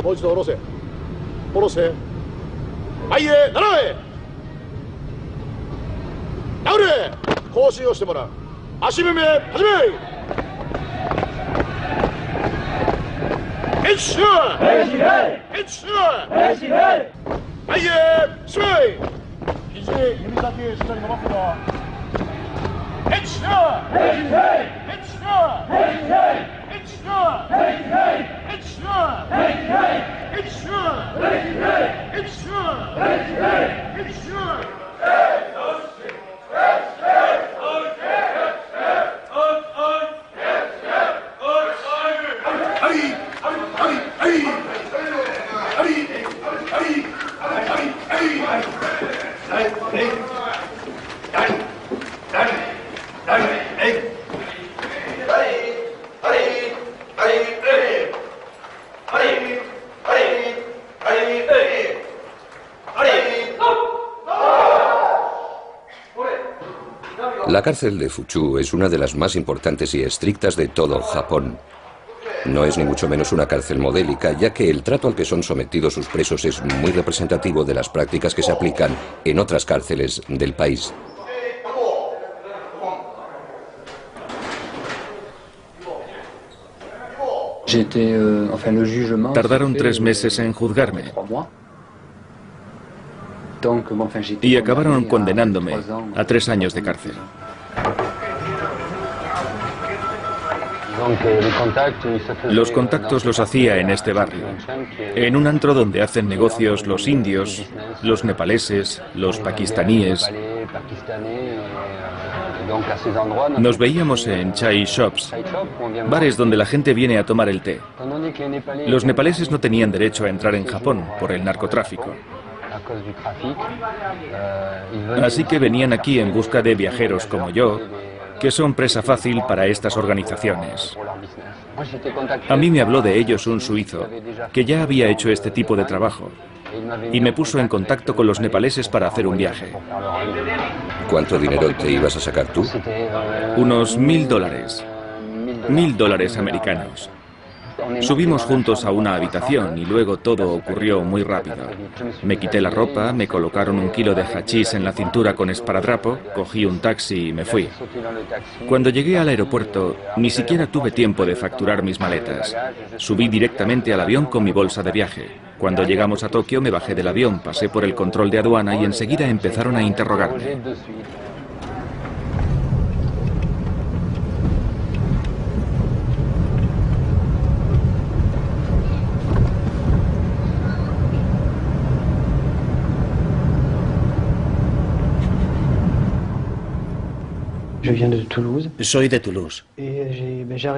もう一度下ろせ。下ろせ。前へ斜め。直れ。更新をしてもらう。足踏み始め。ヘッシュヘッシュヘッシュヘッシュ前へ進め。肘指先しっかり伸ばすぞ。ヘッシュヘッシュヘッシュヘッシュヘッシュヘッシュヘッシュヘッシュヘッシュヘッシュヘッシュLa cárcel de Fuchu es una de las más importantes y estrictas de todo Japón. No es ni mucho menos una cárcel modélica, ya que el trato al que son sometidos sus presos es muy representativo de las prácticas que se aplican en otras cárceles del país. Tardaron 3 meses en juzgarme y acabaron condenándome a 3 años de cárcel. Los contactos los hacía en este barrio, en un antro donde hacen negocios los indios, los nepaleses, los pakistaníes. Nos veíamos en chai shops, bares donde la gente viene a tomar el té. Los nepaleses no tenían derecho a entrar en Japón por el narcotráfico. Así que venían aquí en busca de viajeros como yo, que son presa fácil para estas organizaciones. A mí me habló de ellos un suizo, que ya había hecho este tipo de trabajo, y me puso en contacto con los nepaleses para hacer un viaje. ¿Cuánto dinero te ibas a sacar tú? Unos $1000. $1000 americanos. Subimos juntos a una habitación y luego todo ocurrió muy rápido. Me quité la ropa, me colocaron 1 kilo de hachís en la cintura con esparadrapo, cogí un taxi y me fui. Cuando llegué al aeropuerto, ni siquiera tuve tiempo de facturar mis maletas. Subí directamente al avión con mi bolsa de viaje. Cuando llegamos a Tokio me bajé del avión, pasé por el control de aduana y enseguida empezaron a interrogarme. Soy de Toulouse.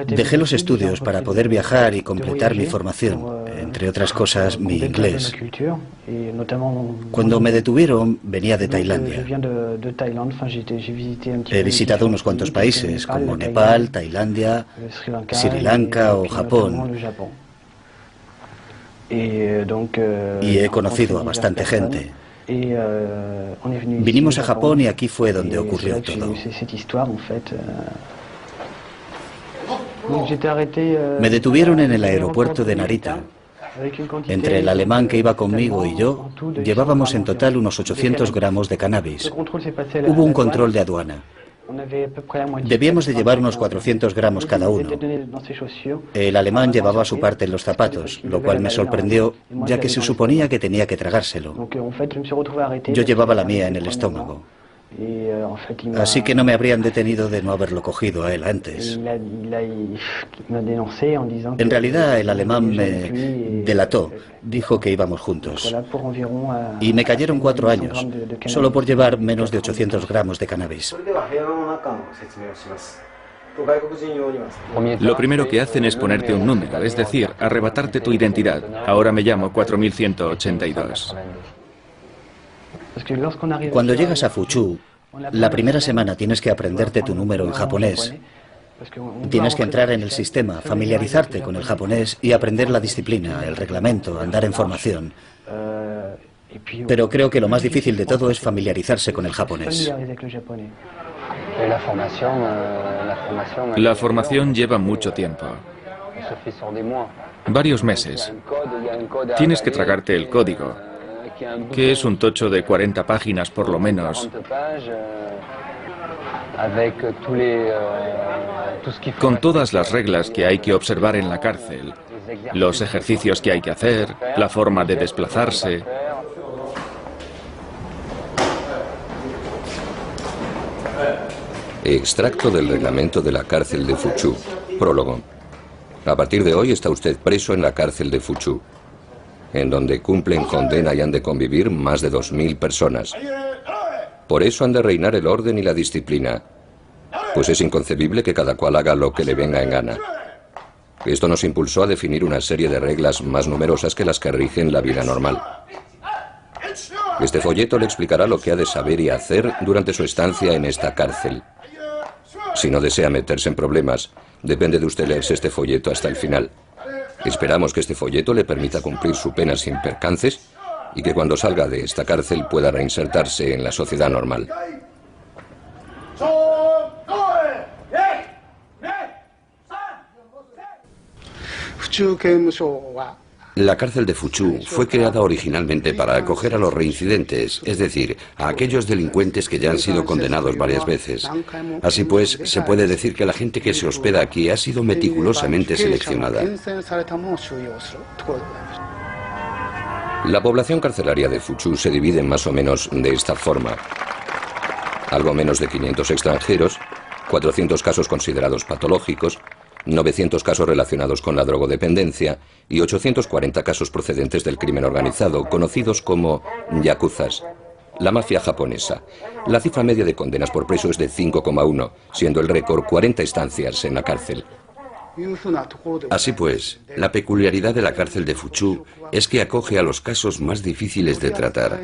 Dejé los estudios para poder viajar y completar mi formación, entre otras cosas mi inglés. Cuando me detuvieron venía de Tailandia. He visitado unos cuantos países como Nepal, Tailandia, Sri Lanka o Japón. Y he conocido a bastante gente. Vinimos a Japón y aquí fue donde ocurrió todo. Me detuvieron en el aeropuerto de Narita. Entre el alemán que iba conmigo y yo, llevábamos en total unos 800 gramos de cannabis. Hubo un control de aduana. Debíamos de llevar unos 400 gramos cada uno. El alemán llevaba su parte en los zapatos, lo cual me sorprendió, ya que se suponía que tenía que tragárselo. Yo llevaba la mía en el estómago. Así que no me habrían detenido de no haberlo cogido a él antes. En realidad el alemán me delató, dijo que íbamos juntos. Y me cayeron 4 años, solo por llevar menos de 800 gramos de cannabis. Lo primero que hacen es ponerte un número, es decir, arrebatarte tu identidad. Ahora me llamo 4182. Cuando llegas a Fuchu, la primera semana tienes que aprenderte tu número en japonés. Tienes que entrar en el sistema, familiarizarte con el japonés y aprender la disciplina, el reglamento, andar en formación. Pero creo que lo más difícil de todo es familiarizarse con el japonés. La formación lleva mucho tiempo. Varios meses. Tienes que tragarte el código, que es un tocho de 40 páginas por lo menos, con todas las reglas que hay que observar en la cárcel, los ejercicios que hay que hacer, la forma de desplazarse. Extracto del reglamento de la cárcel de Fuchu. Prólogo. A partir de hoy está usted preso en la cárcel de Fuchu, en donde cumplen condena y han de convivir más de 2000 personas. Por eso han de reinar el orden y la disciplina, pues es inconcebible que cada cual haga lo que le venga en gana. Esto nos impulsó a definir una serie de reglas más numerosas que las que rigen la vida normal. Este folleto le explicará lo que ha de saber y hacer durante su estancia en esta cárcel. Si no desea meterse en problemas, depende de usted leerse este folleto hasta el final. Esperamos que este folleto le permita cumplir su pena sin percances y que cuando salga de esta cárcel pueda reinsertarse en la sociedad normal. La cárcel de Fuchu fue creada originalmente para acoger a los reincidentes, es decir, a aquellos delincuentes que ya han sido condenados varias veces. Así pues, se puede decir que la gente que se hospeda aquí ha sido meticulosamente seleccionada. La población carcelaria de Fuchu se divide más o menos de esta forma. Algo menos de 500 extranjeros, 400 casos considerados patológicos, 900 casos relacionados con la drogodependencia y 840 casos procedentes del crimen organizado, conocidos como yakuzas, la mafia japonesa. La cifra media de condenas por preso es de 5,1, siendo el récord 40 estancias en la cárcel. Así pues, la peculiaridad de la cárcel de Fuchu es que acoge a los casos más difíciles de tratar.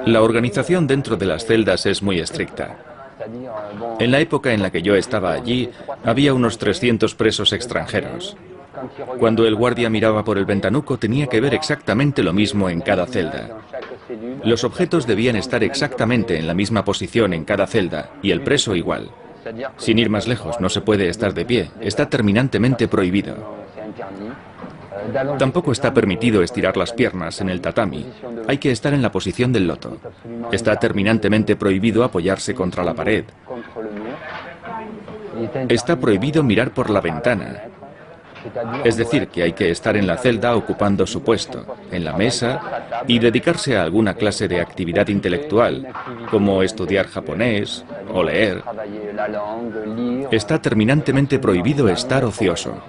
La organización dentro de las celdas es muy estricta. En la época en la que yo estaba allí, había unos 300 presos extranjeros. Cuando el guardia miraba por el ventanuco, tenía que ver exactamente lo mismo en cada celda. Los objetos debían estar exactamente en la misma posición en cada celda, y el preso igual. Sin ir más lejos, no se puede estar de pie, está terminantemente prohibido. Tampoco está permitido estirar las piernas en el tatami. Hay que estar en la posición del loto. Está terminantemente prohibido apoyarse contra la pared. Está prohibido mirar por la ventana. Es decir, que hay que estar en la celda ocupando su puesto, en la mesa, y dedicarse a alguna clase de actividad intelectual, como estudiar japonés o leer. Está terminantemente prohibido estar ocioso.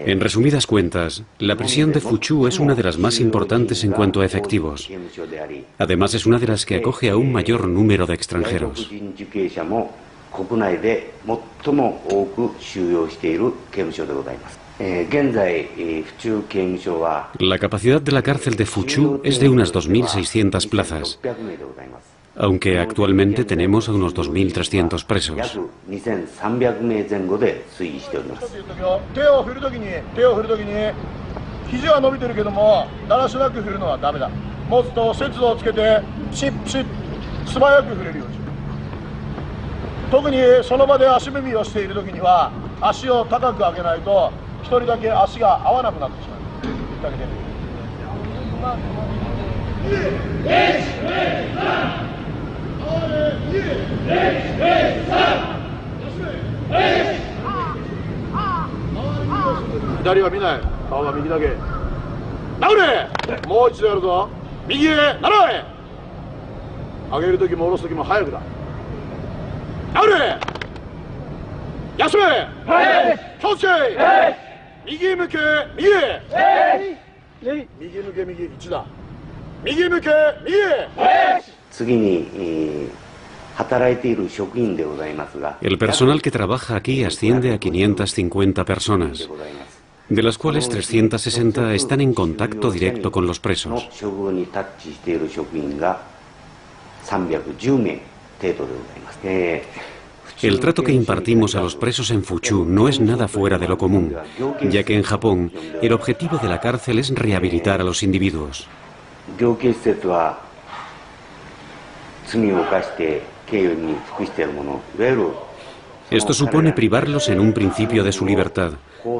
En resumidas cuentas, la prisión de Fuchu es una de las más importantes en cuanto a efectivos. Además, es una de las que acoge a un mayor número de extranjeros. La capacidad de la cárcel de Fuchu es de unas 2.600 plazas, aunque actualmente tenemos a unos 2.300 presos. El personal que trabaja aquí asciende a 550 personas, de las cuales 360 están en contacto directo con los presos. El trato que impartimos a los presos en Fuchu no es nada fuera de lo común, ya que en Japón el objetivo de la cárcel es rehabilitar a los individuos. Esto supone privarlos en un principio de su libertad,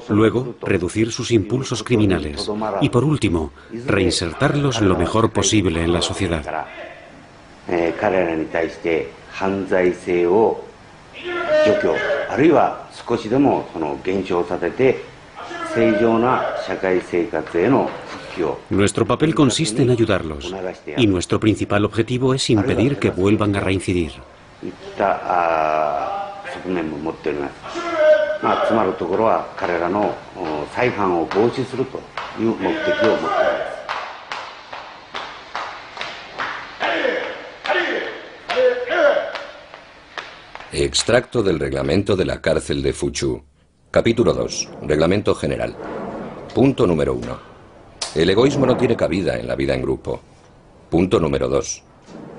luego reducir sus impulsos criminales y, por último, reinsertarlos lo mejor posible en la sociedad. Nuestro papel consiste en ayudarlos, y nuestro principal objetivo es impedir que vuelvan a reincidir. Extracto del reglamento de la cárcel de Fuchu. Capítulo 2. Reglamento general. Punto número 1. El egoísmo no tiene cabida en la vida en grupo. Punto número 2.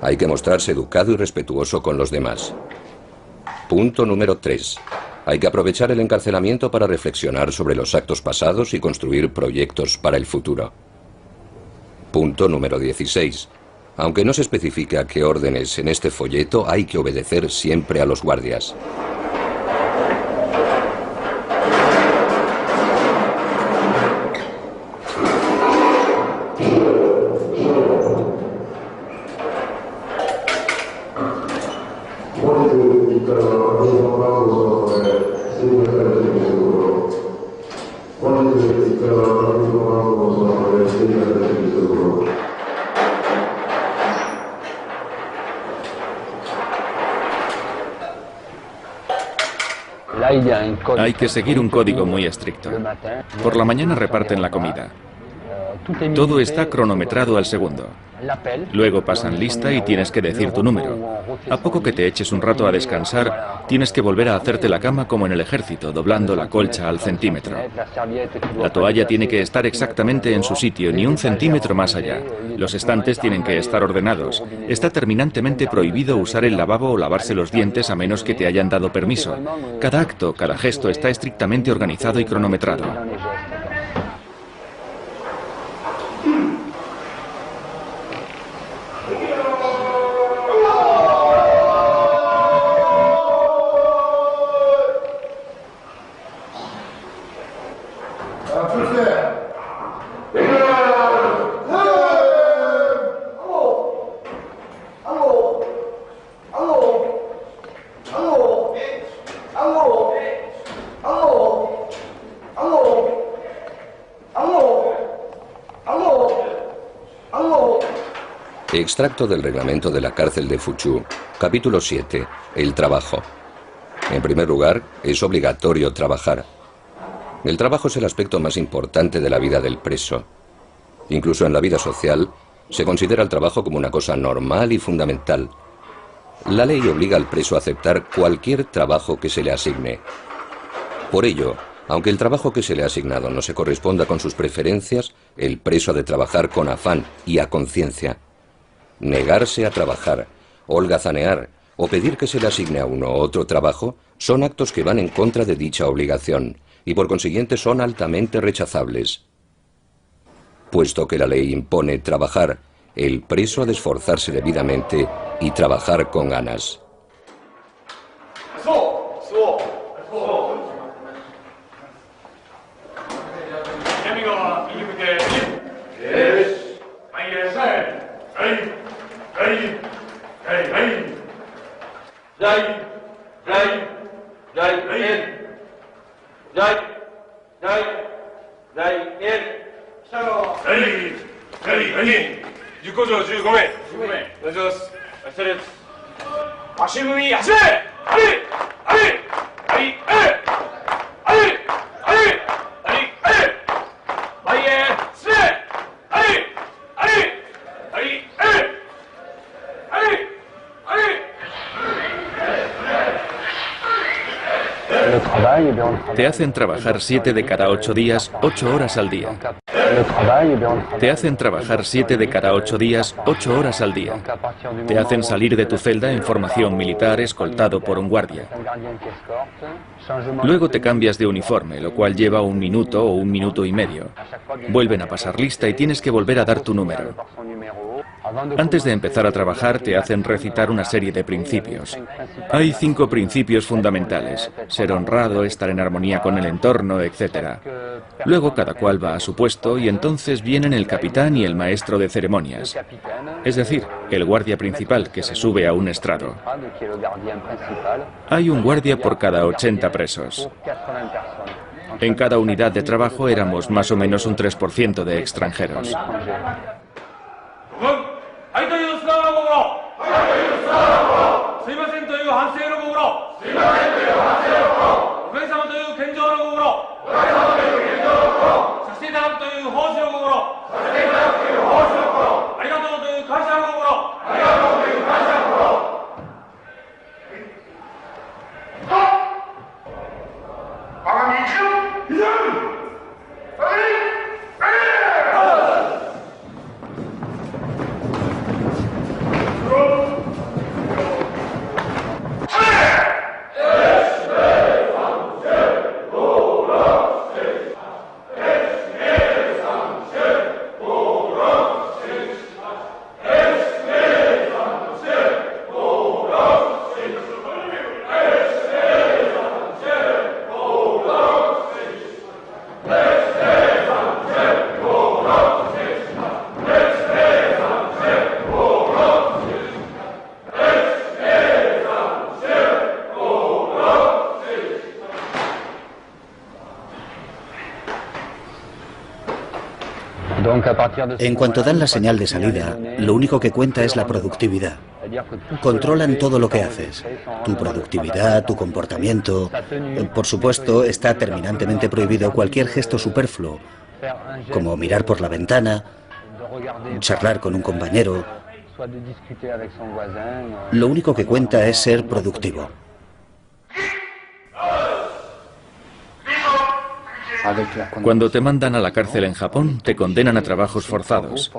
Hay que mostrarse educado y respetuoso con los demás. Punto número 3. Hay que aprovechar el encarcelamiento para reflexionar sobre los actos pasados y construir proyectos para el futuro. Punto número 16. Aunque no se especifica qué órdenes en este folleto, hay que obedecer siempre a los guardias. Hay que seguir un código muy estricto. Por la mañana reparten la comida. Todo está cronometrado al segundo. Luego pasan lista y tienes que decir tu número. A poco que te eches un rato a descansar, tienes que volver a hacerte la cama como en el ejército, doblando la colcha al centímetro. La toalla tiene que estar exactamente en su sitio, ni un centímetro más allá. Los estantes tienen que estar ordenados. Está terminantemente prohibido usar el lavabo o lavarse los dientes a menos que te hayan dado permiso. Cada acto, cada gesto está estrictamente organizado y cronometrado. Extracto del reglamento de la cárcel de Fuchu. Capítulo 7. El trabajo. En primer lugar, es obligatorio trabajar. El trabajo es el aspecto más importante de la vida del preso. Incluso en la vida social, se considera el trabajo como una cosa normal y fundamental. La ley obliga al preso a aceptar cualquier trabajo que se le asigne. Por ello, aunque el trabajo que se le ha asignado no se corresponda con sus preferencias, el preso ha de trabajar con afán y a conciencia. Negarse a trabajar, holgazanear o pedir que se le asigne a uno otro trabajo son actos que van en contra de dicha obligación y por consiguiente son altamente rechazables. Puesto que la ley impone trabajar, el preso ha de esforzarse debidamente y trabajar con ganas. Te hacen trabajar 7 de cada 8 días, 8 horas al día. Te hacen trabajar 7 de cada 8 días, 8 horas al día. Te hacen salir de tu celda en formación militar escoltado por un guardia. Luego te cambias de uniforme, lo cual lleva 1 minuto o 1 minuto y medio. Vuelven a pasar lista y tienes que volver a dar tu número. Antes de empezar a trabajar te hacen recitar una serie de principios. Hay 5 principios fundamentales: ser honrado, estar en armonía con el entorno, etc. Luego cada cual va a su puesto y entonces vienen el capitán y el maestro de ceremonias. Es decir, el guardia principal que se sube a un estrado. Hay un guardia por cada 80 presos. En cada unidad de trabajo éramos más o menos un 3% de extranjeros. En cuanto dan la señal de salida, lo único que cuenta es la productividad. Controlan todo lo que haces, tu productividad, tu comportamiento. Por supuesto, está terminantemente prohibido cualquier gesto superfluo, como mirar por la ventana, charlar con un compañero. Lo único que cuenta es ser productivo. Cuando te mandan a la cárcel en Japón, te condenan a trabajos forzados.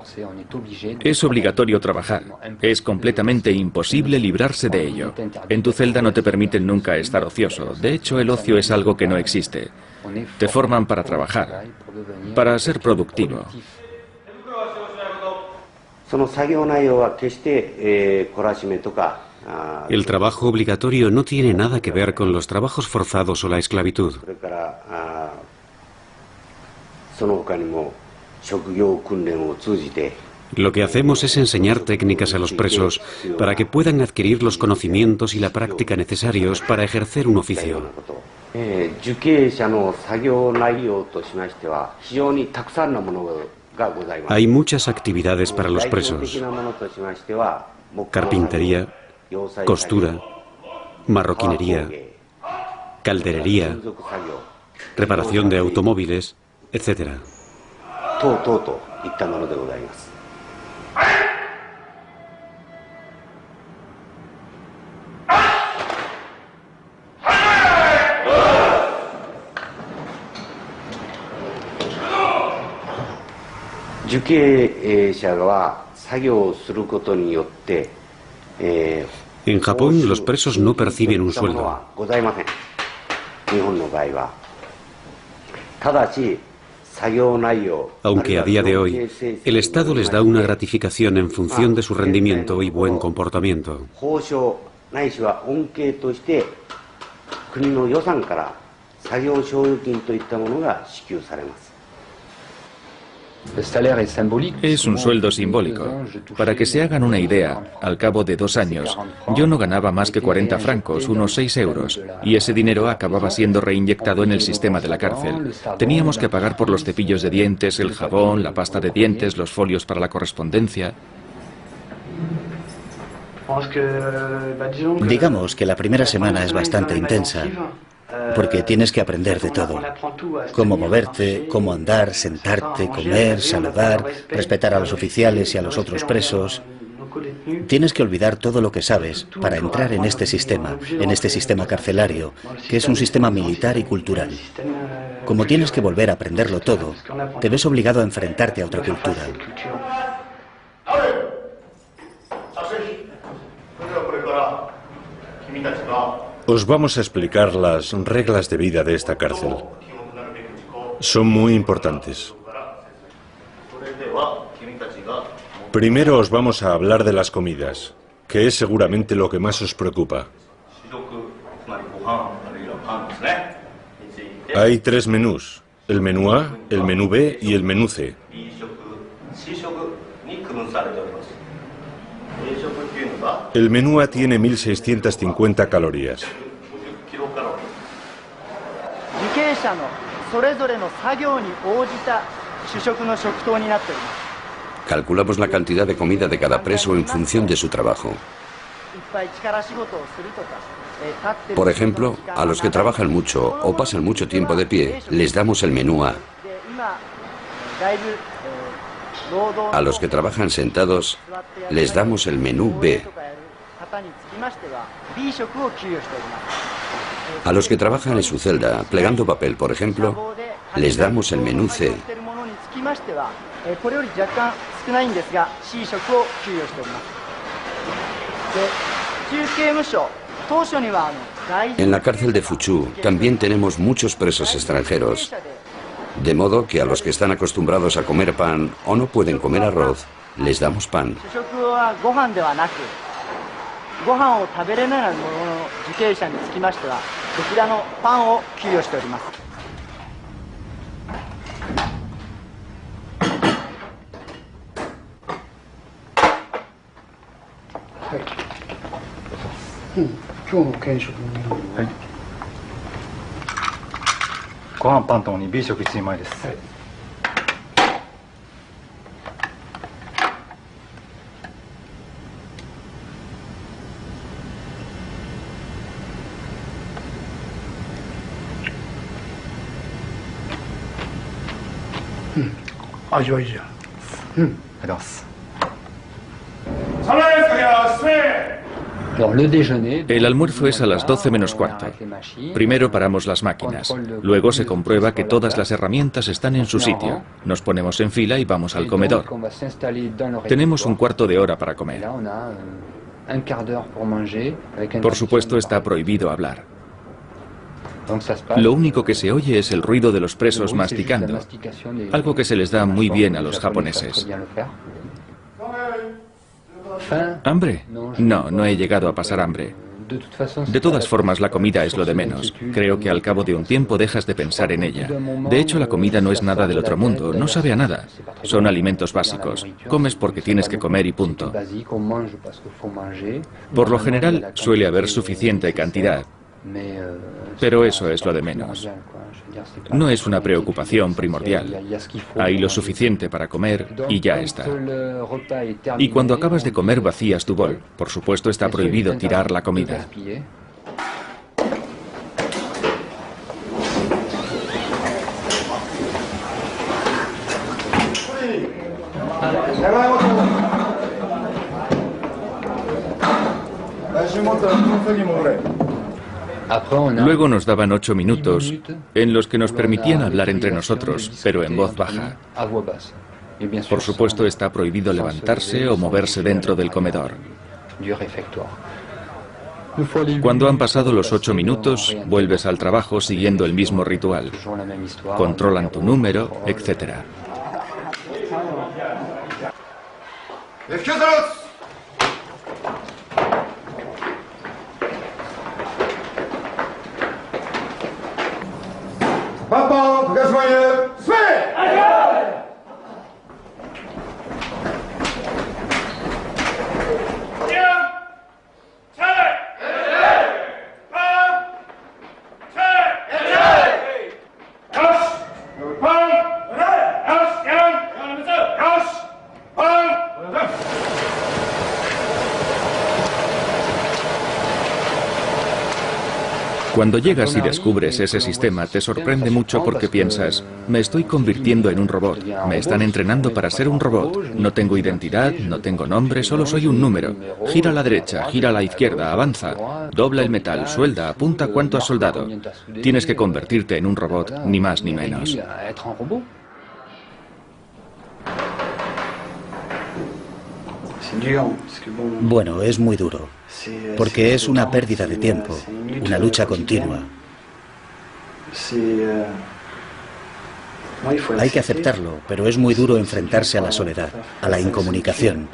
Es obligatorio trabajar. Es completamente imposible librarse de ello. En tu celda no te permiten nunca estar ocioso. De hecho, el ocio es algo que no existe. Te forman para trabajar, para ser productivo. El trabajo obligatorio no tiene nada que ver con los trabajos forzados o la esclavitud. Lo que hacemos es enseñar técnicas a los presos para que puedan adquirir los conocimientos y la práctica necesarios para ejercer un oficio. Hay muchas actividades para los presos: carpintería, costura, marroquinería, calderería, reparación de automóviles, etc. En Japón, los presos no perciben un sueldo. Aunque a día de hoy, el Estado les da una gratificación en función de su rendimiento y buen comportamiento. Es un sueldo simbólico. Para que se hagan una idea, al cabo de 2 años, yo no ganaba más que 40 francos, unos 6 euros, y ese dinero acababa siendo reinyectado en el sistema de la cárcel. Teníamos que pagar por los cepillos de dientes, el jabón, la pasta de dientes, los folios para la correspondencia. Digamos que la primera semana es bastante intensa, porque tienes que aprender de todo. Cómo moverte, cómo andar, sentarte, comer, saludar, respetar a los oficiales y a los otros presos. Tienes que olvidar todo lo que sabes para entrar en este sistema carcelario, que es un sistema militar y cultural. Como tienes que volver a aprenderlo todo, te ves obligado a enfrentarte a otra cultura. Os vamos a explicar las reglas de vida de esta cárcel. Son muy importantes. Primero os vamos a hablar de las comidas, que es seguramente lo que más os preocupa. Hay 3 menús, el menú A, el menú B y el menú C. El menú A tiene 1650 calorías. Calculamos la cantidad de comida de cada preso en función de su trabajo. Por ejemplo, a los que trabajan mucho o pasan mucho tiempo de pie, les damos el menú A. A los que trabajan sentados, les damos el menú B. A los que trabajan en su celda, plegando papel, por ejemplo, les damos el menú C. En la cárcel de Fuchu también tenemos muchos presos extranjeros, de modo que a los que están acostumbrados a comer pan o no pueden comer arroz, les damos pan. El almuerzo es a las 12 menos cuarto. Primero paramos las máquinas. Luego se comprueba que todas las herramientas están en su sitio. Nos ponemos en fila y vamos al comedor. Tenemos un cuarto de hora para comer. Por supuesto, está prohibido hablar. Lo único que se oye es el ruido de los presos masticando, algo que se les da muy bien a los japoneses. ¿Hambre? No, no he llegado a pasar hambre. De todas formas, la comida es lo de menos. Creo que al cabo de un tiempo dejas de pensar en ella. De hecho, la comida no es nada del otro mundo, no sabe a nada. Son alimentos básicos. Comes porque tienes que comer y punto. Por lo general, suele haber suficiente cantidad. Pero eso es lo de menos. No es una preocupación primordial. Hay lo suficiente para comer y ya está. Y cuando acabas de comer vacías tu bol. Por supuesto, está prohibido tirar la comida. Luego nos daban 8 minutos en los que nos permitían hablar entre nosotros, pero en voz baja. Por supuesto, está prohibido levantarse o moverse dentro del comedor. Cuando han pasado los 8 minutos, vuelves al trabajo siguiendo el mismo ritual. Controlan tu número, etc. Cuando llegas y descubres ese sistema, te sorprende mucho porque piensas, me estoy convirtiendo en un robot, me están entrenando para ser un robot, no tengo identidad, no tengo nombre, solo soy un número. Gira a la derecha, gira a la izquierda, avanza, dobla el metal, suelda, apunta cuánto has soldado. Tienes que convertirte en un robot, ni más ni menos. Bueno, es muy duro, porque es una pérdida de tiempo, una lucha continua. Hay que aceptarlo, pero es muy duro enfrentarse a la soledad, a la incomunicación.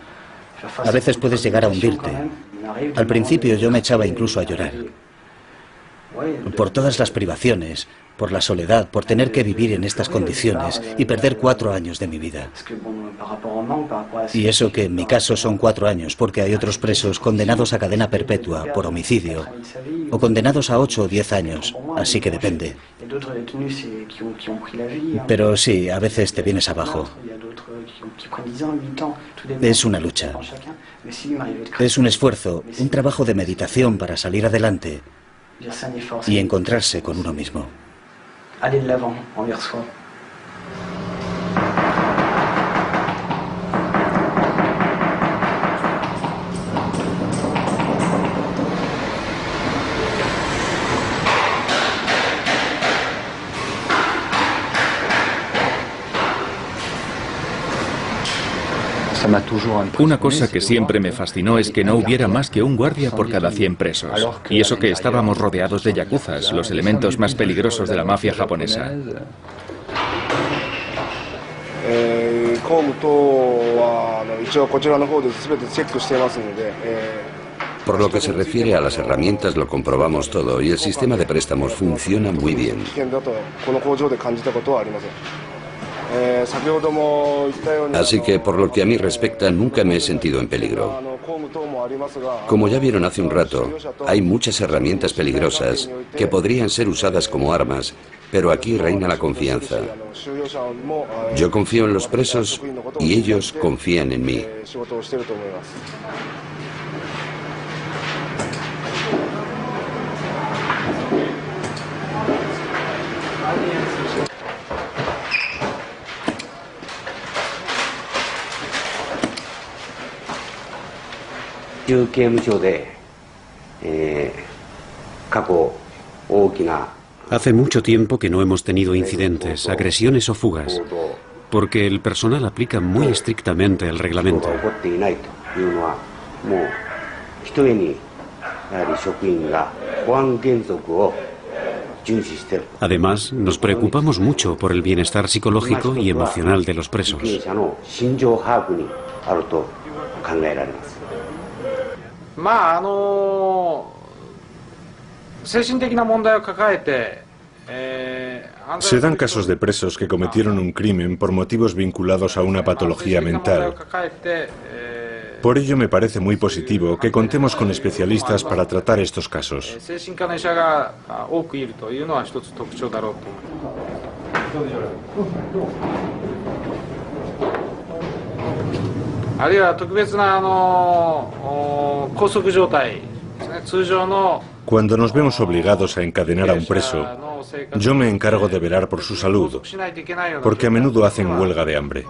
A veces puedes llegar a hundirte. Al principio yo me echaba incluso a llorar. Por todas las privaciones, por la soledad, por tener que vivir en estas condiciones y perder 4 años de mi vida. Y eso que en mi caso son 4 años, porque hay otros presos condenados a cadena perpetua por homicidio o condenados a 8 o 10 años, así que depende. Pero sí, a veces te vienes abajo. Es una lucha. Es un esfuerzo, un trabajo de meditación para salir adelante y encontrarse con uno mismo. Aller de l'avant envers soi. Una cosa que siempre me fascinó es que no hubiera más que un guardia por cada 100 presos. Y eso que estábamos rodeados de yakuzas, los elementos más peligrosos de la mafia japonesa. Por lo que se refiere a las herramientas, lo comprobamos todo y el sistema de préstamos funciona muy bien. Así que, por lo que a mí respecta, nunca me he sentido en peligro. Como ya vieron hace un rato, hay muchas herramientas peligrosas que podrían ser usadas como armas, pero aquí reina la confianza. Yo confío en los presos y ellos confían en mí. Hace mucho tiempo que no hemos tenido incidentes, agresiones o fugas, porque el personal aplica muy estrictamente el reglamento. Además, nos preocupamos mucho por el bienestar psicológico y emocional de los presos. Se dan casos de presos que cometieron un crimen por motivos vinculados a una patología mental. Por ello me parece muy positivo que contemos con especialistas para tratar estos casos. Cuando nos vemos obligados a encadenar a un preso, yo me encargo de velar por su salud, porque a menudo hacen huelga de hambre.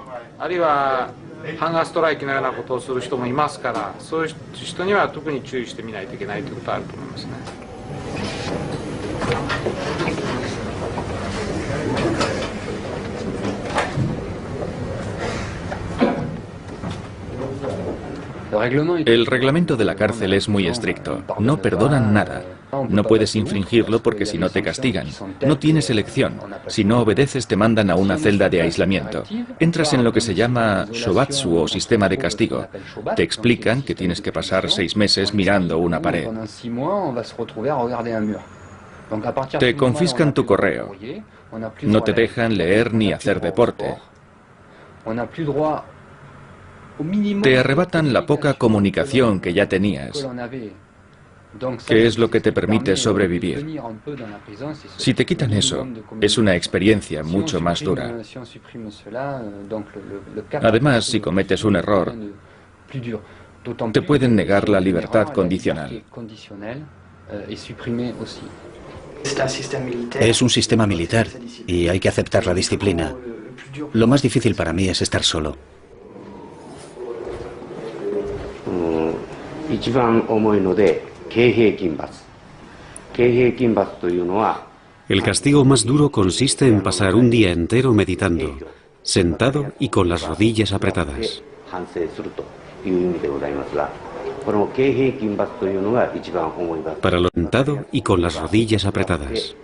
El reglamento de la cárcel es muy estricto. No perdonan nada. No puedes infringirlo porque si no te castigan. No tienes elección. Si no obedeces te mandan a una celda de aislamiento. Entras en lo que se llama shobatsu o sistema de castigo. Te explican que tienes que pasar 6 meses mirando una pared. Te confiscan tu correo. No te dejan leer ni hacer deporte. Te arrebatan la poca comunicación que ya tenías, que es lo que te permite sobrevivir. Si te quitan eso, es una experiencia mucho más dura. Además, si cometes un error, te pueden negar la libertad condicional. Es un sistema militar y hay que aceptar la disciplina. Lo más difícil para mí es estar solo. El castigo más duro consiste en pasar un día entero meditando, sentado y con las rodillas apretadas. Para lo sentado y con las rodillas apretadas.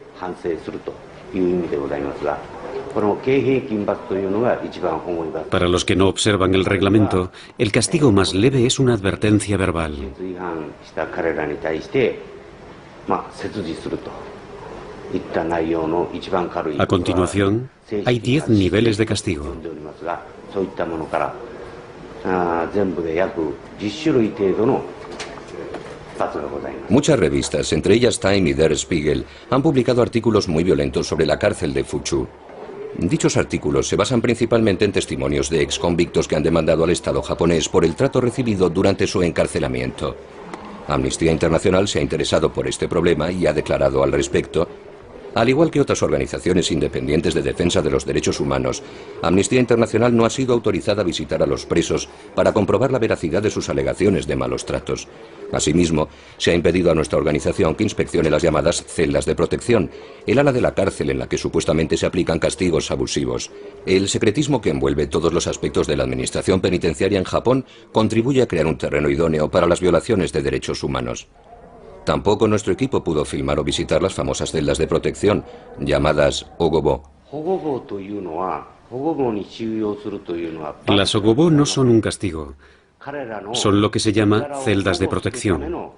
Para los que no observan el reglamento, el castigo más leve es una advertencia verbal. A continuación, hay 10 niveles de castigo. Muchas revistas, entre ellas Time y Der Spiegel, han publicado artículos muy violentos sobre la cárcel de Fuchu. Dichos artículos se basan principalmente en testimonios de exconvictos que han demandado al Estado japonés por el trato recibido durante su encarcelamiento. Amnistía Internacional se ha interesado por este problema y ha declarado al respecto: al igual que otras organizaciones independientes de defensa de los derechos humanos, Amnistía Internacional no ha sido autorizada a visitar a los presos para comprobar la veracidad de sus alegaciones de malos tratos. Asimismo, se ha impedido a nuestra organización que inspeccione las llamadas celdas de protección, el ala de la cárcel en la que supuestamente se aplican castigos abusivos. El secretismo que envuelve todos los aspectos de la administración penitenciaria en Japón contribuye a crear un terreno idóneo para las violaciones de derechos humanos. Tampoco nuestro equipo pudo filmar o visitar las famosas celdas de protección, llamadas ogobo. Las ogobo no son un castigo, son lo que se llama celdas de protección.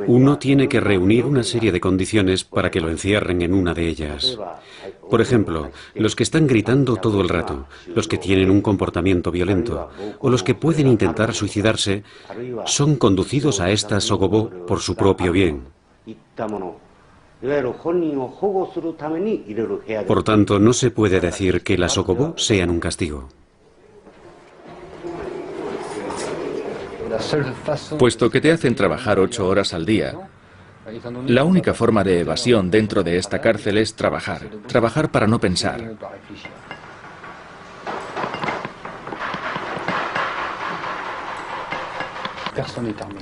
Uno tiene que reunir una serie de condiciones para que lo encierren en una de ellas. Por ejemplo, los que están gritando todo el rato, los que tienen un comportamiento violento o los que pueden intentar suicidarse son conducidos a estas ogobo por su propio bien. Por tanto, no se puede decir que las ogobo sean un castigo. Puesto que te hacen trabajar 8 horas al día, la única forma de evasión dentro de esta cárcel es trabajar. Trabajar para no pensar.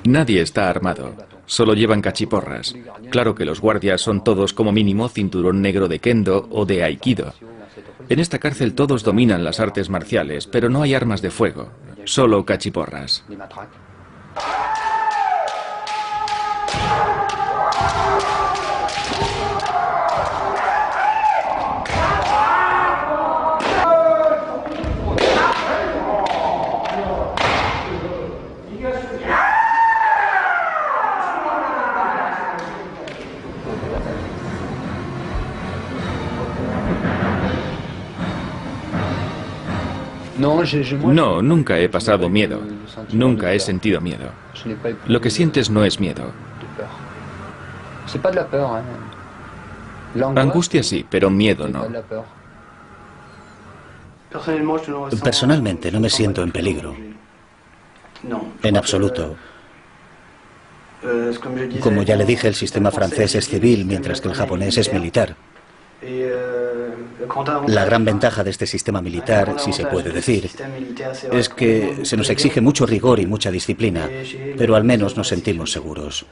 Nadie está armado, solo llevan cachiporras. Claro que los guardias son todos como mínimo cinturón negro de kendo o de aikido. En esta cárcel todos dominan las artes marciales, pero no hay armas de fuego, solo cachiporras. No, nunca he pasado miedo. Nunca he sentido miedo. Lo que sientes no es miedo. Angustia sí, pero miedo no. Personalmente no me siento en peligro. En absoluto. Como ya le dije, el sistema francés es civil, mientras que el japonés es militar. La gran ventaja de este sistema militar, si se puede decir, es que se nos exige mucho rigor y mucha disciplina, pero al menos nos sentimos seguros.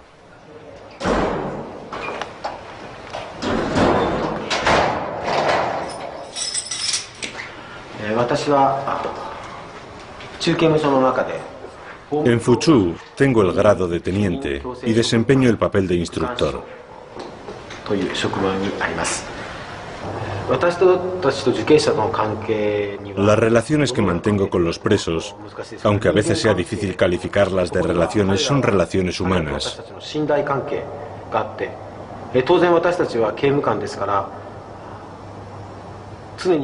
En Fuchu tengo el grado de teniente y desempeño el papel de instructor. Las relaciones que mantengo con los presos, aunque a veces sea difícil calificarlas de relaciones, son relaciones humanas.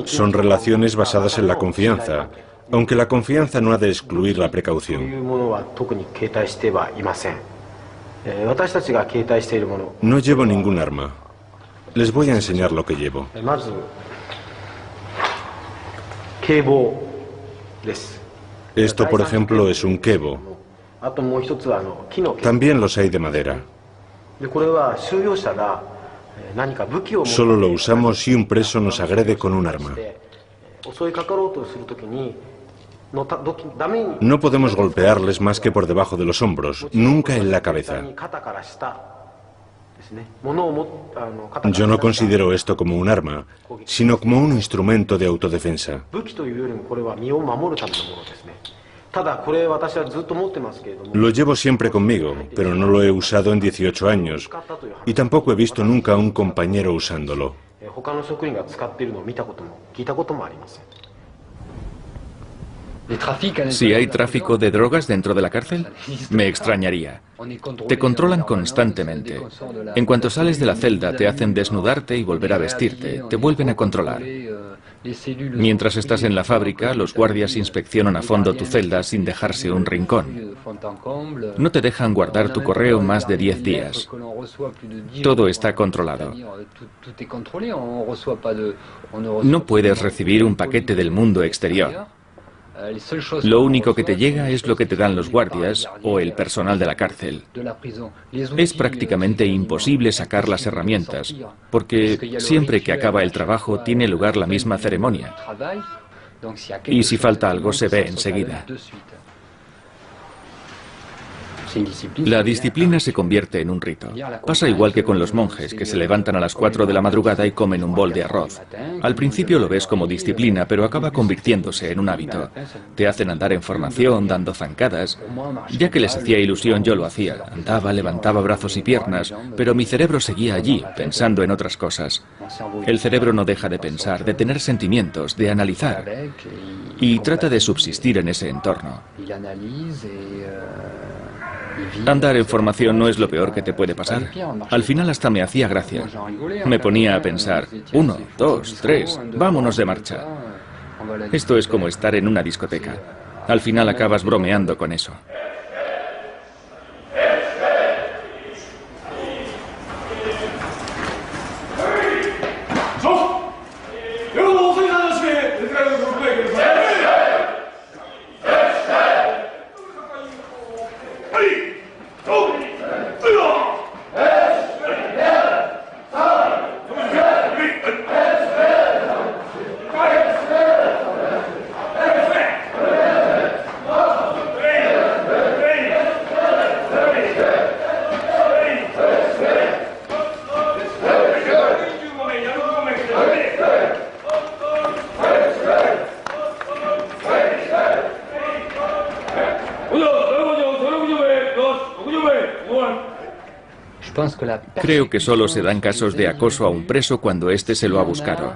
Son relaciones basadas en la confianza, aunque la confianza no ha de excluir la precaución. No llevo ningún arma. Les voy a enseñar lo que llevo. Esto, por ejemplo, es un kebo. También los hay de madera. Solo lo usamos si un preso nos agrede con un arma. No podemos golpearles más que por debajo de los hombros, nunca en la cabeza. Yo no considero esto como un arma, sino como un instrumento de autodefensa. Lo llevo siempre conmigo, pero no lo he usado en 18 años, y tampoco he visto nunca a un compañero usándolo. Si hay tráfico de drogas dentro de la cárcel, me extrañaría. Te controlan constantemente. En cuanto sales de la celda, te hacen desnudarte y volver a vestirte. Te vuelven a controlar. Mientras estás en la fábrica, los guardias inspeccionan a fondo tu celda sin dejarse un rincón. No te dejan guardar tu correo más de 10 días. Todo está controlado. No puedes recibir un paquete del mundo exterior. Lo único que te llega es lo que te dan los guardias o el personal de la cárcel. Es prácticamente imposible sacar las herramientas, porque siempre que acaba el trabajo tiene lugar la misma ceremonia. Y si falta algo se ve enseguida. La disciplina se convierte en un rito. Pasa igual que con los monjes, que se levantan a las 4 de la madrugada y comen un bol de arroz. Al principio lo ves como disciplina, pero acaba convirtiéndose en un hábito. Te hacen andar en formación, dando zancadas. Ya que les hacía ilusión, yo lo hacía. Andaba, levantaba brazos y piernas, pero mi cerebro seguía allí, pensando en otras cosas. El cerebro no deja de pensar, de tener sentimientos, de analizar. Y trata de subsistir en ese entorno. Andar en formación no es lo peor que te puede pasar. Al final hasta me hacía gracia. Me ponía a pensar, 1, 2, 3, vámonos de marcha. Esto es como estar en una discoteca. Al final acabas bromeando con eso. Creo que solo se dan casos de acoso a un preso cuando éste se lo ha buscado.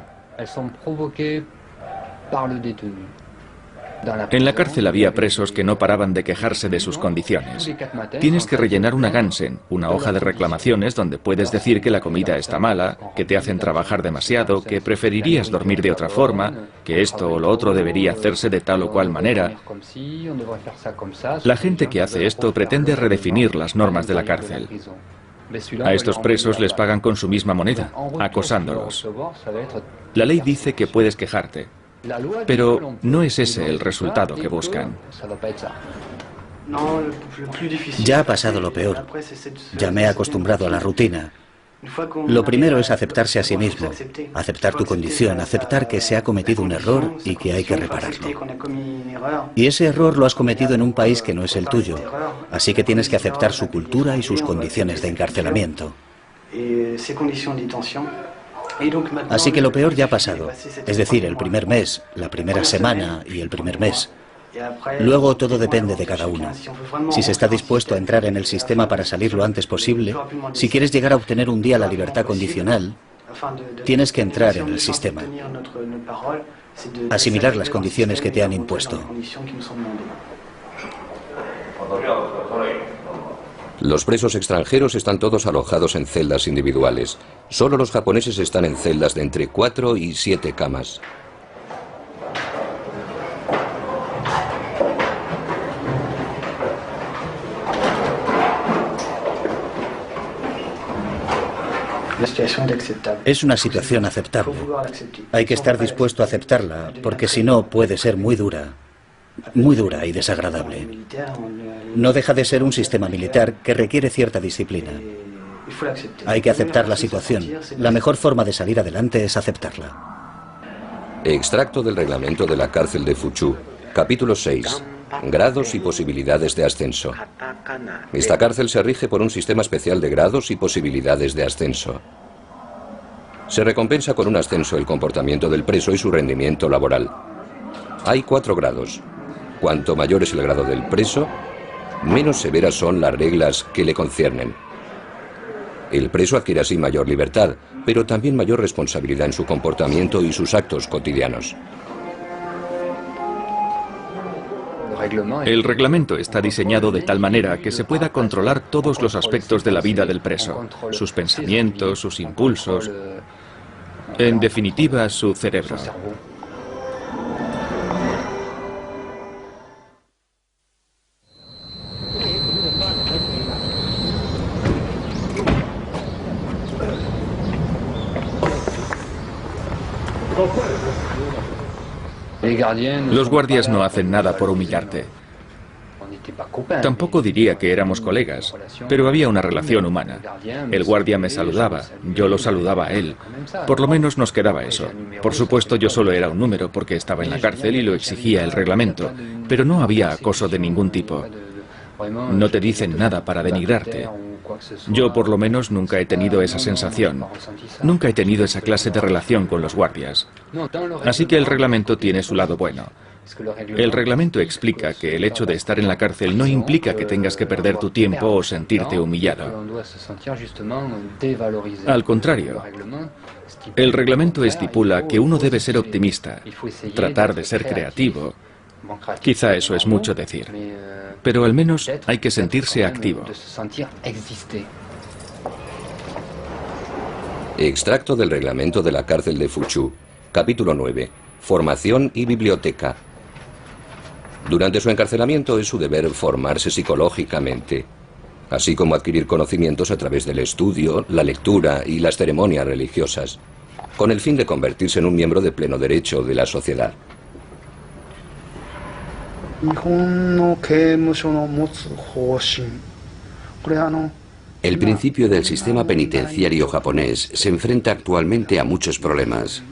En la cárcel había presos que no paraban de quejarse de sus condiciones. Tienes que rellenar una Gansen, una hoja de reclamaciones donde puedes decir que la comida está mala, que te hacen trabajar demasiado, que preferirías dormir de otra forma, que esto o lo otro debería hacerse de tal o cual manera. La gente que hace esto pretende redefinir las normas de la cárcel. A estos presos les pagan con su misma moneda, acosándolos. La ley dice que puedes quejarte, pero no es ese el resultado que buscan. Ya ha pasado lo peor. Ya me he acostumbrado a la rutina. Lo primero es aceptarse a sí mismo, aceptar tu condición, aceptar que se ha cometido un error y que hay que repararlo. Y ese error lo has cometido en un país que no es el tuyo, así que tienes que aceptar su cultura y sus condiciones de encarcelamiento. Así que lo peor ya ha pasado, es decir, el primer mes, la primera semana y el primer mes. Luego todo depende de cada uno. Si se está dispuesto a entrar en el sistema para salir lo antes posible, si quieres llegar a obtener un día la libertad condicional, tienes que entrar en el sistema. Asimilar las condiciones que te han impuesto. Los presos extranjeros están todos alojados en celdas individuales. Solo los japoneses están en celdas de entre 4 y 7 camas. Es una situación aceptable. Hay que estar dispuesto a aceptarla, porque si no puede ser muy dura. muy dura y desagradable. No deja de ser un sistema militar que requiere cierta disciplina. Hay que aceptar la situación. La mejor forma de salir adelante es aceptarla. Extracto del reglamento de la cárcel de Fuchu, capítulo 6. Grados y posibilidades de ascenso. Esta cárcel se rige por un sistema especial de grados y posibilidades de ascenso. Se recompensa con un ascenso el comportamiento del preso y su rendimiento laboral. Hay 4 grados. Cuanto mayor es el grado del preso, menos severas son las reglas que le conciernen. El preso adquiere así mayor libertad, pero también mayor responsabilidad en su comportamiento y sus actos cotidianos. El reglamento está diseñado de tal manera que se pueda controlar todos los aspectos de la vida del preso, sus pensamientos, sus impulsos, en definitiva, su cerebro. Los guardias no hacen nada por humillarte. Tampoco diría que éramos colegas, pero había una relación humana. El guardia me saludaba, yo lo saludaba a él. Por lo menos nos quedaba eso. Por supuesto, yo solo era un número porque estaba en la cárcel y lo exigía el reglamento, pero no había acoso de ningún tipo. No te dicen nada para denigrarte. Yo por lo menos nunca he tenido esa sensación. Nunca he tenido esa clase de relación con los guardias. Así que el reglamento tiene su lado bueno. El reglamento explica que el hecho de estar en la cárcel no implica que tengas que perder tu tiempo o sentirte humillado. Al contrario, el reglamento estipula que uno debe ser optimista, tratar de ser creativo. Quizá eso es mucho decir, pero al menos hay que sentirse activo. Extracto del reglamento de la cárcel de Fuchu, capítulo 9. Formación y biblioteca. Durante su encarcelamiento es su deber formarse psicológicamente, así como adquirir conocimientos a través del estudio, la lectura y las ceremonias religiosas, con el fin de convertirse en un miembro de pleno derecho de la sociedad. El principio del sistema penitenciario japonés se enfrenta actualmente a muchos problemas.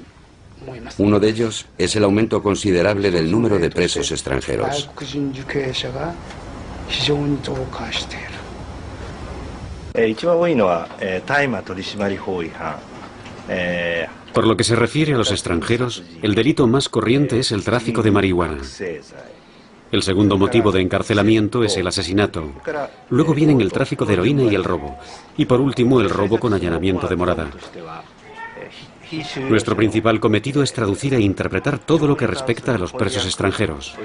Uno de ellos es el aumento considerable del número de presos extranjeros. Por lo que se refiere a los extranjeros, el delito más corriente es el tráfico de marihuana. El segundo motivo de encarcelamiento es el asesinato. Luego vienen el tráfico de heroína y el robo. Y por último, el robo con allanamiento de morada. Nuestro principal cometido es traducir e interpretar todo lo que respecta a los presos extranjeros.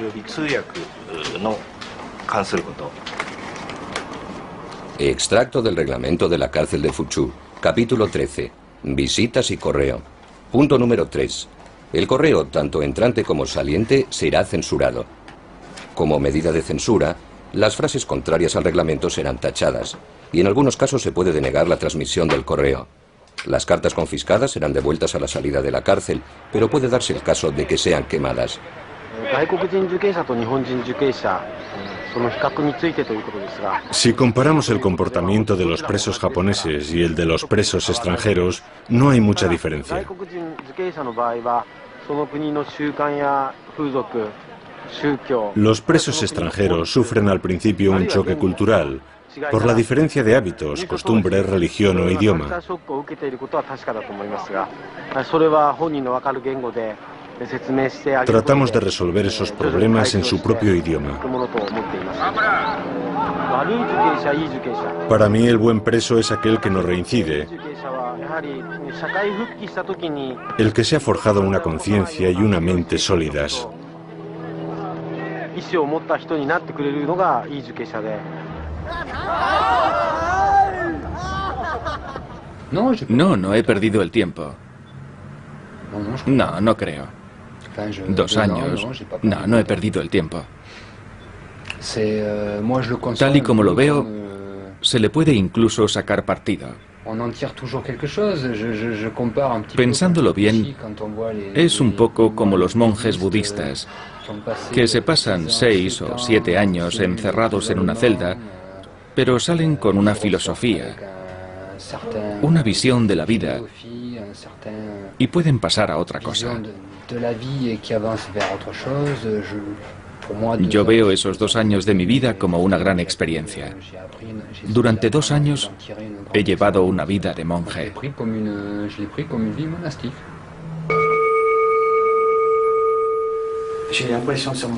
Extracto del reglamento de la cárcel de Fuchu, capítulo 13. Visitas y correo. Punto número 3. El correo, tanto entrante como saliente, será censurado. Como medida de censura, las frases contrarias al reglamento serán tachadas, y en algunos casos se puede denegar la transmisión del correo. Las cartas confiscadas serán devueltas a la salida de la cárcel, pero puede darse el caso de que sean quemadas. Si comparamos el comportamiento de los presos japoneses y el de los presos extranjeros, no hay mucha diferencia. Los presos extranjeros sufren al principio un choque cultural, por la diferencia de hábitos, costumbres, religión o idioma. Tratamos de resolver esos problemas en su propio idioma. Para mí el buen preso es aquel que no reincide, el que se ha forjado una conciencia y una mente sólidas. No he perdido el tiempo. No creo. 2 años. No he perdido el tiempo. Tal y como lo veo, se le puede incluso sacar partido. Pensándolo bien, es un poco como los monjes budistas. que se pasan 6 o 7 años encerrados en una celda, pero salen con una filosofía, una visión de la vida y pueden pasar a otra cosa. Yo veo esos 2 años de mi vida como una gran experiencia. Durante 2 años he llevado una vida de monje.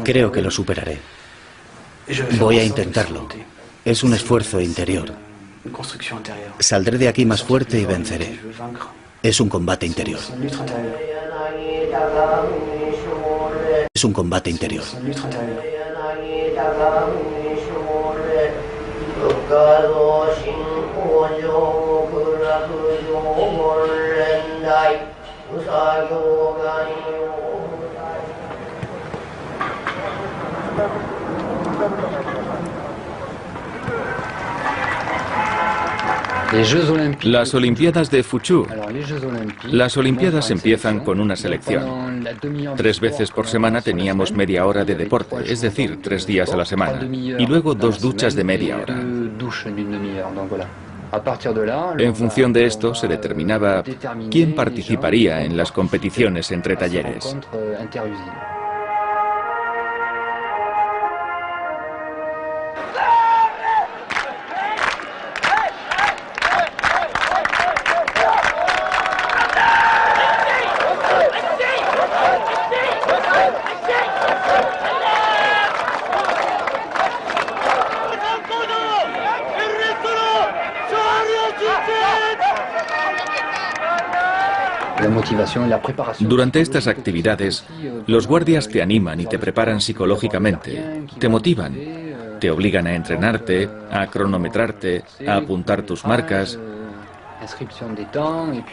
Creo que lo superaré. Voy a intentarlo. Es un esfuerzo interior. Saldré de aquí más fuerte y venceré. Es un combate interior. Es un combate interior. Las Olimpiadas de Fuchu. Las Olimpiadas empiezan con una selección. 3 veces por semana teníamos media hora de deporte, es decir, 3 días a la semana. Y luego 2 duchas de media hora. En función de esto se determinaba quién participaría en las competiciones entre talleres. Durante estas actividades, los guardias te animan y te preparan psicológicamente, te motivan, te obligan a entrenarte, a cronometrarte, a apuntar tus marcas,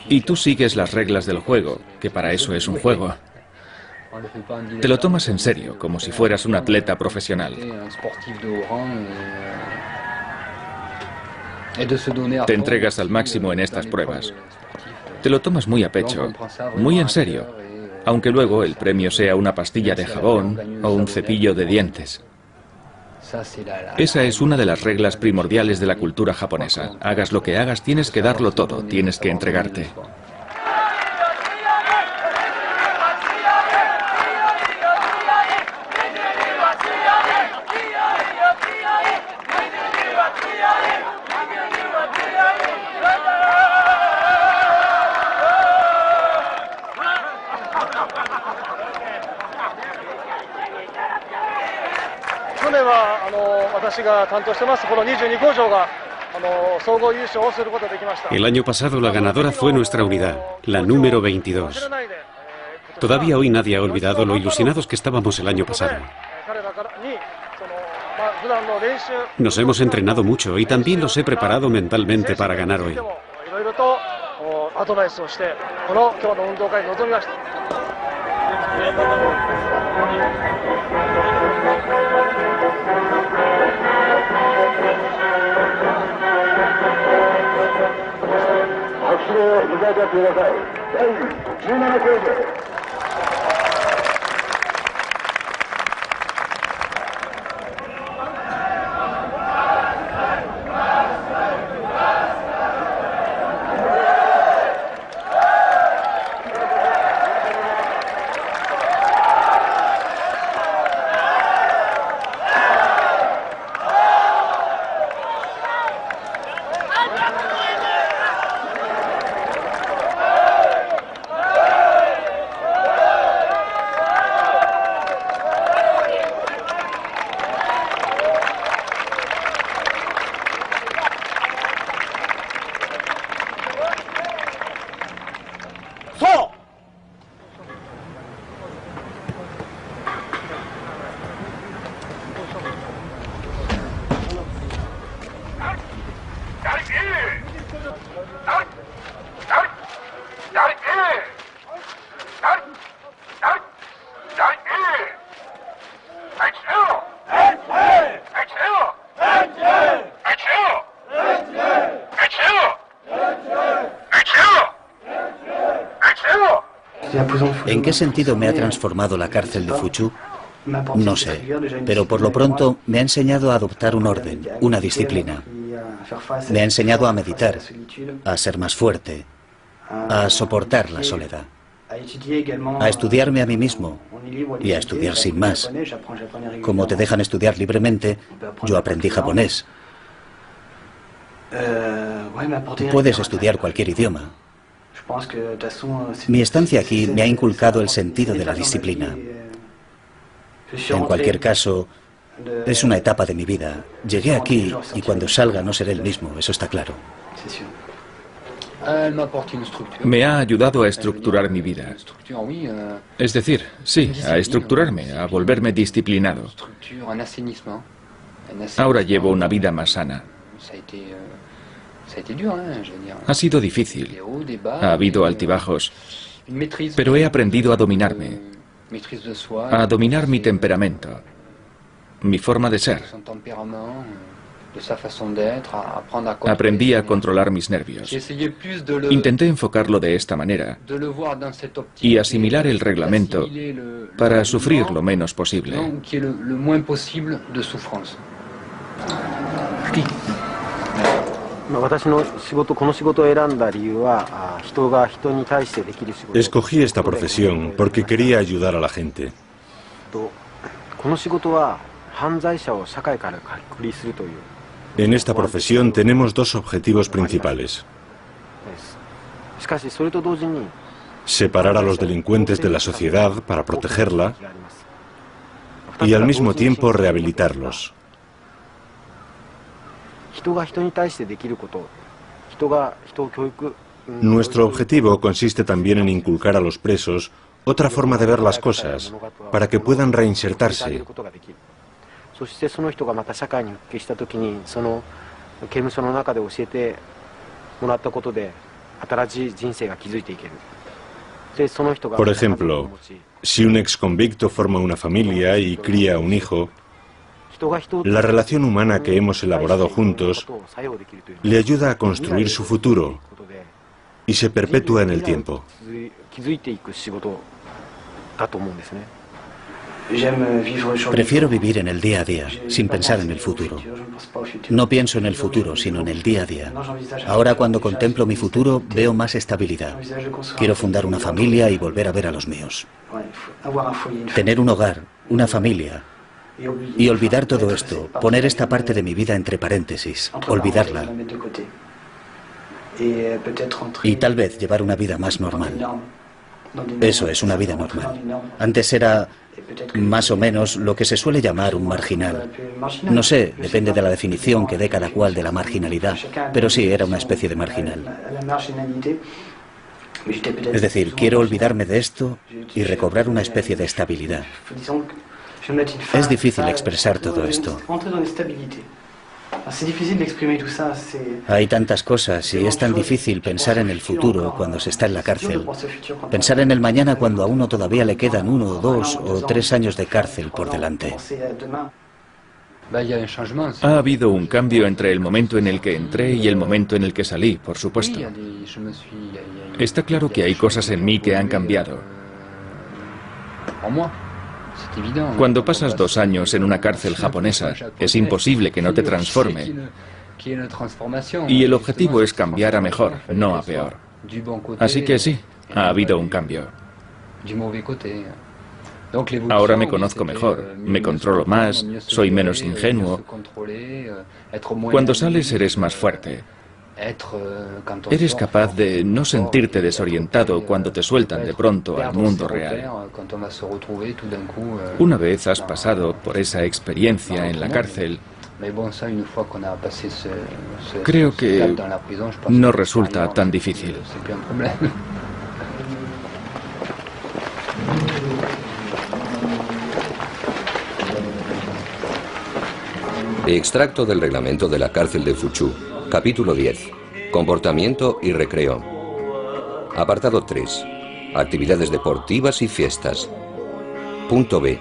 y tú sigues las reglas del juego, que para eso es un juego. Te lo tomas en serio, como si fueras un atleta profesional. Te entregas al máximo en estas pruebas. Te lo tomas muy a pecho, muy en serio, aunque luego el premio sea una pastilla de jabón o un cepillo de dientes. Esa es una de las reglas primordiales de la cultura japonesa. Hagas lo que hagas, tienes que darlo todo, tienes que entregarte. El año pasado la ganadora fue nuestra unidad, la número 22. Todavía hoy nadie ha olvidado lo ilusionados que estábamos el año pasado. Nos hemos entrenado mucho y también los he preparado mentalmente para ganar hoy. ¿En qué sentido me ha transformado la cárcel de Fuchu? No sé, pero por lo pronto me ha enseñado a adoptar un orden, una disciplina. Me ha enseñado a meditar, a ser más fuerte, a soportar la soledad, a estudiarme a mí mismo y a estudiar sin más. Como te dejan estudiar libremente, yo aprendí japonés. Puedes estudiar cualquier idioma. Mi estancia aquí me ha inculcado el sentido de la disciplina. En cualquier caso, es una etapa de mi vida. Llegué aquí y cuando salga no seré el mismo, eso está claro. Me ha ayudado a estructurar mi vida. Es decir, sí, a estructurarme, a volverme disciplinado. Ahora llevo una vida más sana. Ha sido difícil. Ha habido altibajos. Pero he aprendido a dominarme. A dominar mi temperamento. Mi forma de ser. Aprendí a controlar mis nervios. Intenté enfocarlo de esta manera y asimilar el reglamento para sufrir lo menos posible. Escogí esta profesión porque quería ayudar a la gente. En esta profesión tenemos dos objetivos principales: separar a los delincuentes de la sociedad para protegerla y al mismo tiempo rehabilitarlos. Nuestro objetivo consiste también en inculcar a los presos otra forma de ver las cosas para que puedan reinsertarse. Por ejemplo, si un exconvicto forma una familia y cría un hijo, la relación humana que hemos elaborado juntos le ayuda a construir su futuro y se perpetúa en el tiempo. Prefiero vivir en el día a día, sin pensar en el futuro. No pienso en el futuro, sino en el día a día. Ahora, cuando contemplo mi futuro, veo más estabilidad. Quiero fundar una familia y volver a ver a los míos. Tener un hogar, una familia. Y olvidar todo esto, poner esta parte de mi vida entre paréntesis, olvidarla. Y tal vez llevar una vida más normal. Eso es una vida normal. Antes era más o menos lo que se suele llamar un marginal. No sé, depende de la definición que dé cada cual de la marginalidad, pero sí, era una especie de marginal. Es decir, quiero olvidarme de esto y recobrar una especie de estabilidad. Es difícil expresar todo esto. Hay tantas cosas y es tan difícil pensar en el futuro cuando se está en la cárcel. Pensar en el mañana cuando a uno todavía le quedan 1 o 2 o 3 años de cárcel por delante. Ha habido un cambio entre el momento en el que entré y el momento en el que salí, por supuesto. Está claro que hay cosas en mí que han cambiado. Cuando pasas 2 años en una cárcel japonesa, es imposible que no te transforme. Y el objetivo es cambiar a mejor, no a peor. Así que sí, ha habido un cambio. Ahora me conozco mejor, me controlo más, soy menos ingenuo. Cuando sales eres más fuerte. Eres capaz de no sentirte desorientado cuando te sueltan de pronto al mundo real. Una vez has pasado por esa experiencia en la cárcel, creo que no resulta tan difícil. Extracto del reglamento de la cárcel de Fuchu. Capítulo 10. Comportamiento y recreo. Apartado 3. Actividades deportivas y fiestas. Punto B.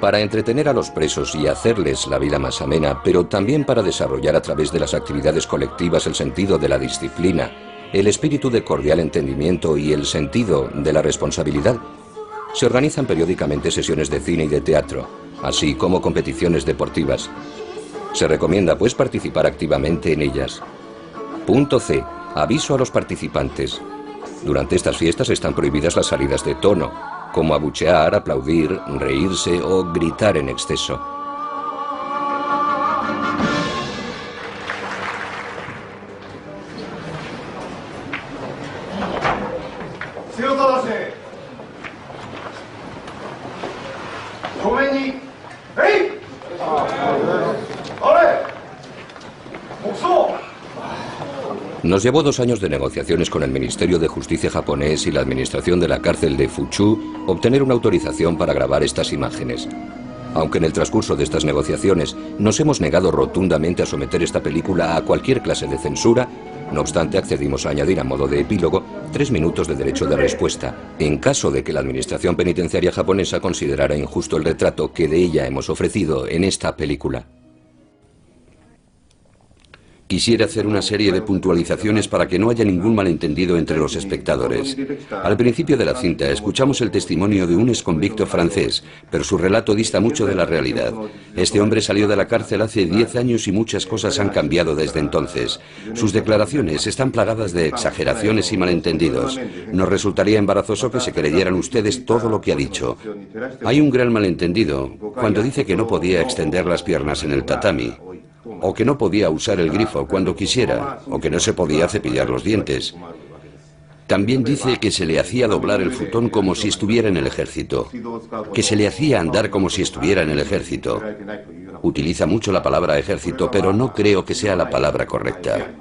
Para entretener a los presos y hacerles la vida más amena, pero también para desarrollar a través de las actividades colectivas el sentido de la disciplina, el espíritu de cordial entendimiento y el sentido de la responsabilidad. Se organizan periódicamente sesiones de cine y de teatro, así como competiciones deportivas. Se recomienda, pues, participar activamente en ellas. Punto C. Aviso a los participantes. Durante estas fiestas están prohibidas las salidas de tono, como abuchear, aplaudir, reírse o gritar en exceso. Nos llevó 2 años de negociaciones con el Ministerio de Justicia japonés y la administración de la cárcel de Fuchu obtener una autorización para grabar estas imágenes. Aunque en el transcurso de estas negociaciones nos hemos negado rotundamente a someter esta película a cualquier clase de censura, no obstante accedimos a añadir a modo de epílogo 3 minutos de derecho de respuesta, en caso de que la administración penitenciaria japonesa considerara injusto el retrato que de ella hemos ofrecido en esta película. Quisiera hacer una serie de puntualizaciones para que no haya ningún malentendido entre los espectadores. Al principio de la cinta escuchamos el testimonio de un exconvicto francés, pero su relato dista mucho de la realidad. Este hombre salió de la cárcel hace 10 años y muchas cosas han cambiado desde entonces. Sus declaraciones están plagadas de exageraciones y malentendidos. Nos resultaría embarazoso que se creyeran ustedes todo lo que ha dicho. Hay un gran malentendido cuando dice que no podía extender las piernas en el tatami, o que no podía usar el grifo cuando quisiera, o que no se podía cepillar los dientes. También dice que se le hacía doblar el futón como si estuviera en el ejército, que se le hacía andar como si estuviera en el ejército. Utiliza mucho la palabra ejército, pero no creo que sea la palabra correcta.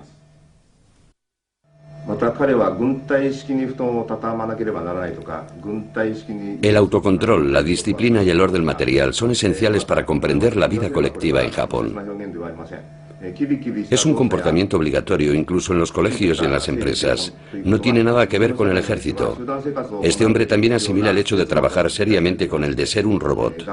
El autocontrol, la disciplina y el orden material son esenciales para comprender la vida colectiva en Japón. Es un comportamiento obligatorio incluso en los colegios y en las empresas. No tiene nada que ver con el ejército. Este hombre también asimila el hecho de trabajar seriamente con el de ser un robot.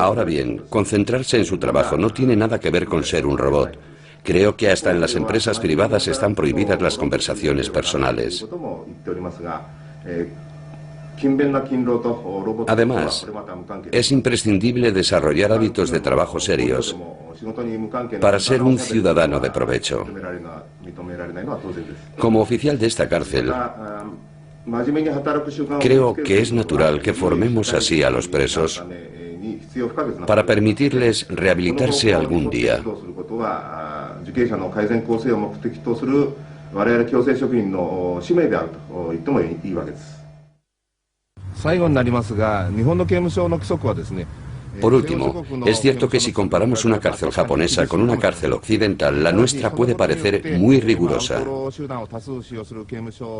Ahora bien, concentrarse en su trabajo no tiene nada que ver con ser un robot. Creo que hasta en las empresas privadas están prohibidas las conversaciones personales. Además, es imprescindible desarrollar hábitos de trabajo serios para ser un ciudadano de provecho. Como oficial de esta cárcel, creo que es natural que formemos así a los presos para permitirles rehabilitarse algún día. Por último, es cierto que si comparamos una cárcel japonesa con una cárcel occidental, la nuestra puede parecer muy rigurosa.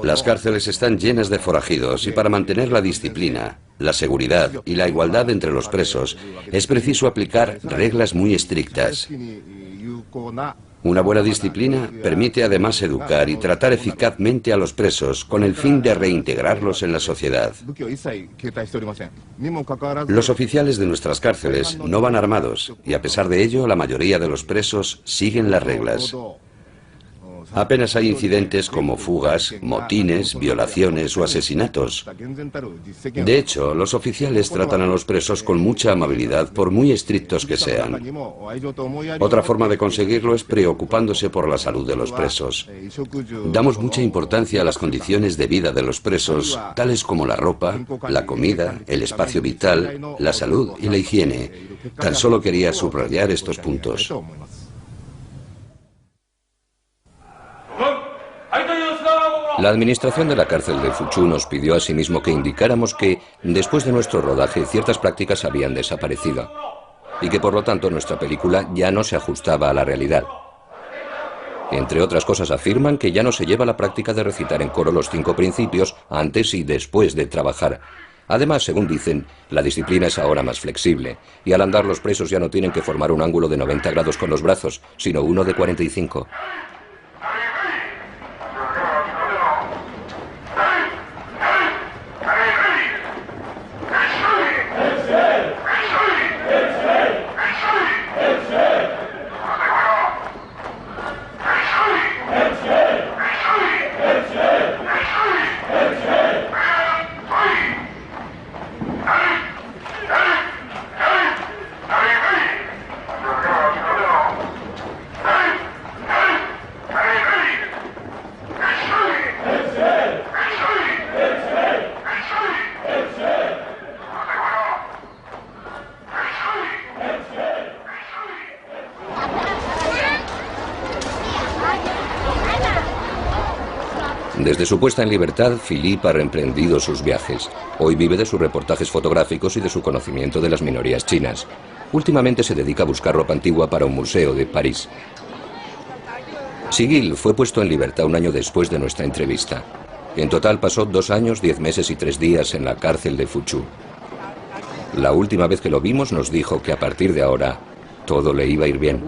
Las cárceles están llenas de forajidos y para mantener la disciplina, la seguridad y la igualdad entre los presos, es preciso aplicar reglas muy estrictas. Una buena disciplina permite además educar y tratar eficazmente a los presos con el fin de reintegrarlos en la sociedad. Los oficiales de nuestras cárceles no van armados y a pesar de ello la mayoría de los presos siguen las reglas. Apenas hay incidentes como fugas, motines, violaciones o asesinatos. De hecho, los oficiales tratan a los presos con mucha amabilidad por muy estrictos que sean. Otra forma de conseguirlo es preocupándose por la salud de los presos. Damos mucha importancia a las condiciones de vida de los presos, tales como la ropa, la comida, el espacio vital, la salud y la higiene. Tan solo quería subrayar estos puntos. La administración de la cárcel de Fuchu nos pidió asimismo que indicáramos que, después de nuestro rodaje, ciertas prácticas habían desaparecido y que por lo tanto nuestra película ya no se ajustaba a la realidad. Entre otras cosas afirman que ya no se lleva la práctica de recitar en coro los 5 principios antes y después de trabajar. Además, según dicen, la disciplina es ahora más flexible y al andar los presos ya no tienen que formar un ángulo de 90 grados con los brazos, sino uno de 45. Desde su puesta en libertad, Philippe ha reemprendido sus viajes. Hoy vive de sus reportajes fotográficos y de su conocimiento de las minorías chinas. Últimamente se dedica a buscar ropa antigua para un museo de París. Sigil fue puesto en libertad un año después de nuestra entrevista. En total pasó 2 años, 10 meses y 3 días en la cárcel de Fuchu. La última vez que lo vimos nos dijo que a partir de ahora todo le iba a ir bien.